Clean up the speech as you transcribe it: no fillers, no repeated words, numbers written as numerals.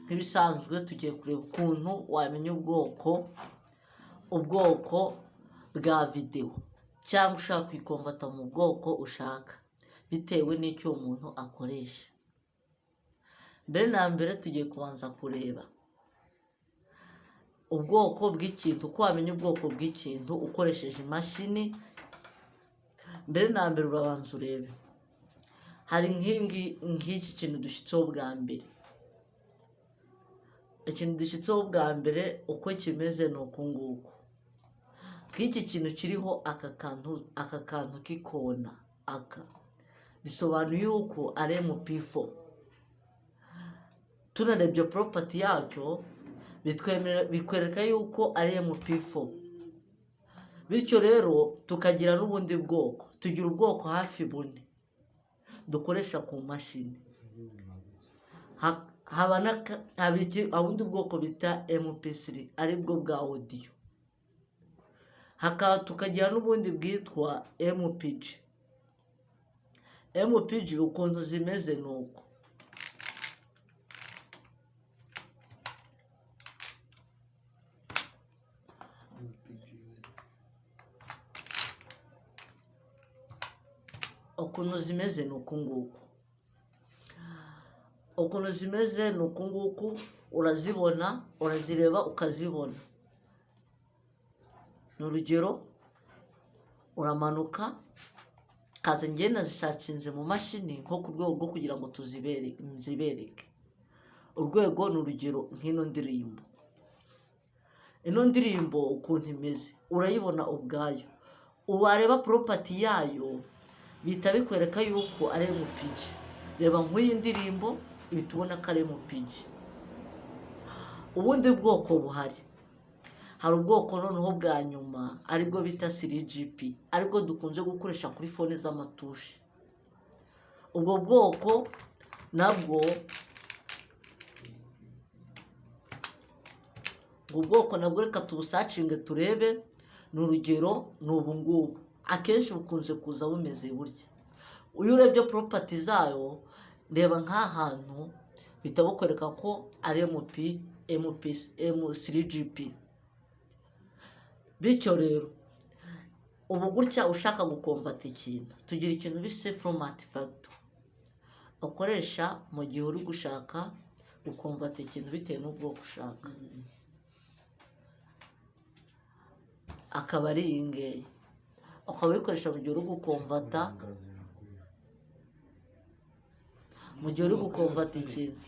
nk'ibisanzwe tugiye kureba ukuntu wamenya ubwoko bwa videwo cyangwa ushaka kuyikomvata mu bwoko ushaka bitewe n'icyo umuntu akoresha. Mbere na mbere tugiye kubanza kureba ubwoko bw'ikintu, uko wamenya ubwoko bw'ikintu ukoresheje imashini. Mbere na mbere urabanza urebe, hari nk'iki kintu dushyitseho bwa mbere. Ikintu dushyitseho bwa mbere uko kimeze ni uku nguku. Nk'iki kintu kiriho aka kantu k'ikona, bisobanuye yuko ari MP4. Tunarebye property yacyo bikwereka yuko ari MP4. Bityo rero tukagira n'ubundi bwoko, tugira ubwoko hafi bune dukoresha ku mashini. Haba ubundi bwoko bita MP3 aribwo bwa audio. Tukagira n'ubundi bwitwa MPG. MPG ukuntu zimeze ni uko. Ukuntu zimeze ni uku nguku. Ukuntu zimeze ni uku nguku, urazibona, urazireba ukazibona. Ni urugero, uramanuka, kaza njye nazishakinze mu mashini nko ku rwego rwo kugira ngo nzibereke. Urwego ni urugero nk'ino ndirimbo. Ino ndirimbo ukuntu imeze urayibona ubwayo. Wareba property yayo bihita bikwereka yuko ari MPG. Reba nk'iyi ndirimbo uhita ubona ko ari MPG. Ubundi bwoko buhari, hari ubwoko noneho bwa nyuma aribwo bita 3GP, aribwo dukunze gukoresha kuri fone z'amatushi. Ubwo bwoko nabwo reka tubusacinge turebe. Ni urugero ni ubu ngubu. Akenshi bukunze kuza bumeze burya. Iyo urebye property zayo, reba nk'ahantu bihita bukwereka ko ari M3GP. Bityo rero ubu gutya ushaka gukomvata ikintu, tugira ikintu bise format factor ukoresha mu gihe uri gushaka gukomvata ikintu bitewe n'ubwoko ushaka. Akaba ari iyi ngiyi, ukaba ubikoresha mu gihe uri gukomvata, mu gihe uri gukomvata ikintu.